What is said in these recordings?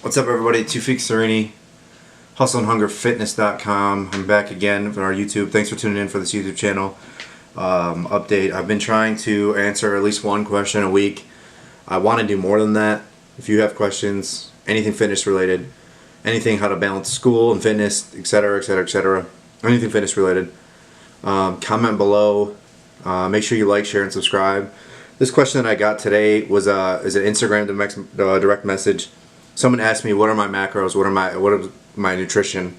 What's up, everybody? Toufic Sareini, hustleandhungerfitness.com. I'm back again on our YouTube. Thanks for tuning in for this YouTube channel update. I've been trying to answer at least one question a week. I want to do more than that. If you have questions, anything fitness related, anything how to balance school and fitness, etc., etc., etc., anything fitness related, comment below. Make sure you like, share, and subscribe. This question that I got today was is an Instagram direct message. Someone asked me, what are my macros, what are my nutrition?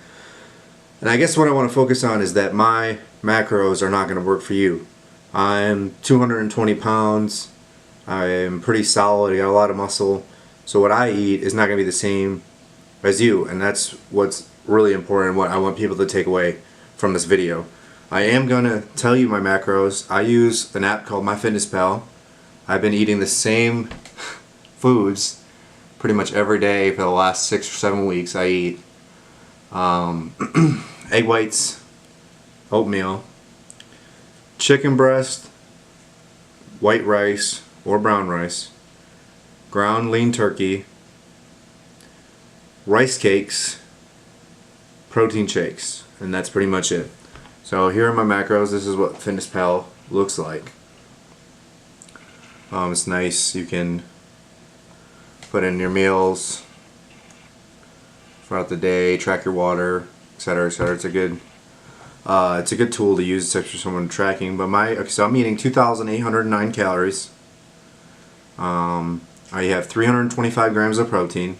And I guess what I want to focus on is that my macros are not going to work for you. I'm 220 pounds. I am pretty solid. I got a lot of muscle. So what I eat is not going to be the same as you. And that's what's really important, what I want people to take away from this video. I am going to tell you my macros. I use an app called MyFitnessPal. I've been eating the same foods pretty much every day for the last 6 or 7 weeks. I eat egg whites, oatmeal, chicken breast, white rice or brown rice, ground lean turkey, rice cakes, protein shakes, and that's pretty much it. So here are my macros. This is what FitnessPal looks like. It's nice. You can put in your meals throughout the day, track your water, etc., etc. It's a good tool to use, especially for someone tracking. But so I'm eating 2,809 calories. I have 325 grams of protein,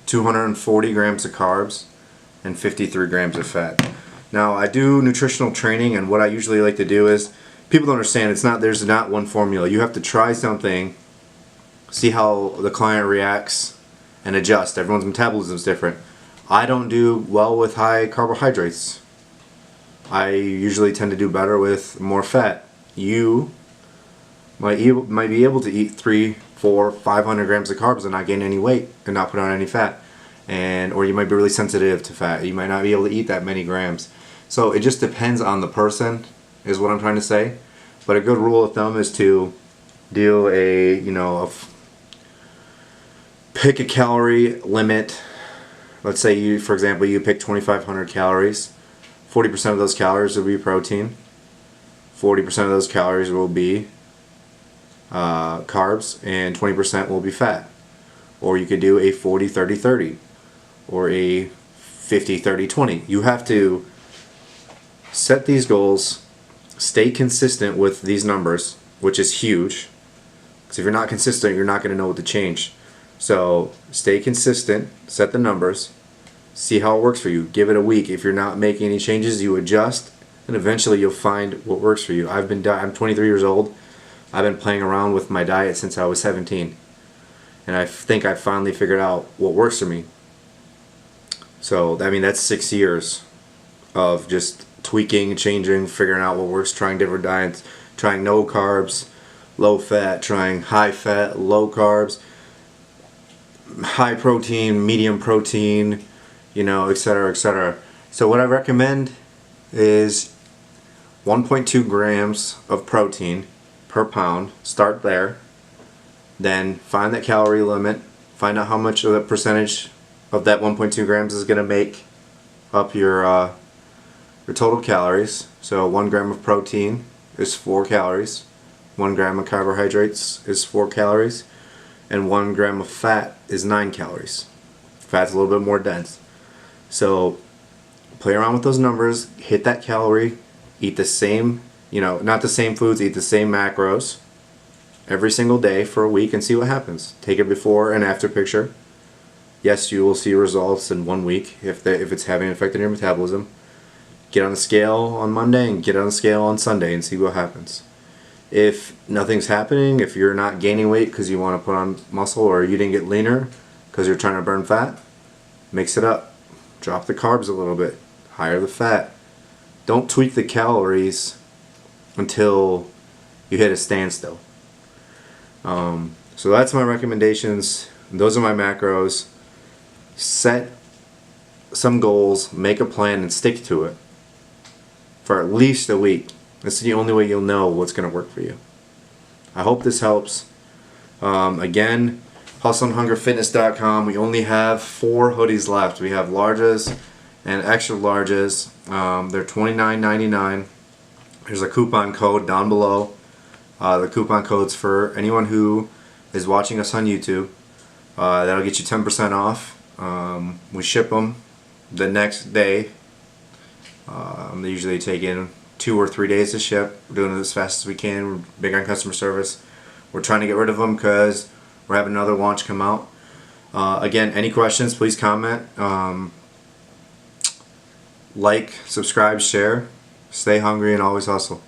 240 grams of carbs, and 53 grams of fat. Now I do nutritional training, and what I usually like to do is, people don't understand, there's not one formula. You have to try something, see how the client reacts, and adjust. Everyone's metabolism is different. I don't do well with high carbohydrates. I usually tend to do better with more fat. You might be able to eat 300, 400, 500 grams of carbs and not gain any weight and not put on any fat. Or you might be really sensitive to fat. You might not be able to eat that many grams. So it just depends on the person, is what I'm trying to say. But a good rule of thumb is to do pick a calorie limit. Let's say for example, you pick 2,500 calories. 40% of those calories will be protein. 40% of those calories will be carbs, and 20% will be fat. Or you could do a 40-30-30, or a 50-30-20. You have to set these goals, stay consistent with these numbers, which is huge. Because if you're not consistent, you're not going to know what to change. So stay consistent, set the numbers, see how it works for you. Give it a week. If you're not making any changes, you adjust, and eventually you'll find what works for you. I'm 23 years old. I've been playing around with my diet since I was 17. And I think I finally figured out what works for me. So, I mean, that's 6 years of just tweaking, changing, figuring out what works, trying different diets, trying no carbs, low fat, trying high fat, low carbs, high protein, medium protein, etc., etc. So what I recommend is 1.2 grams of protein per pound. Start there. Then find that calorie limit. Find out how much of the percentage of that 1.2 grams is going to make up your total calories. So 1 gram of protein is 4 calories. 1 gram of carbohydrates is 4 calories. And 1 gram of fat is 9 calories. Fat's a little bit more dense. So play around with those numbers, hit that calorie, eat the same, not the same foods, eat the same macros every single day for a week and see what happens. Take a before and after picture. Yes, you will see results in 1 week if it's having an effect on your metabolism. Get on the scale on Monday and get on the scale on Sunday and see what happens. If nothing's happening, if you're not gaining weight because you want to put on muscle, or you didn't get leaner because you're trying to burn fat, mix it up. Drop the carbs a little bit. Higher the fat. Don't tweak the calories until you hit a standstill. So that's my recommendations. Those are my macros. Set some goals, make a plan, and stick to it for at least a week. That's the only way you'll know what's going to work for you. I hope this helps. Again, hustleandhungerfitness.com. We only have 4 hoodies left. We have larges and extra larges. They're $29.99. There's a coupon code down below. The coupon code's for anyone who is watching us on YouTube. That'll get you 10% off. We ship them the next day. They usually take in 2 or 3 days to ship. We're doing it as fast as we can. We're big on customer service. We're trying to get rid of them because we're having another launch come out. Again, any questions, please comment. Like, subscribe, share. Stay hungry and always hustle.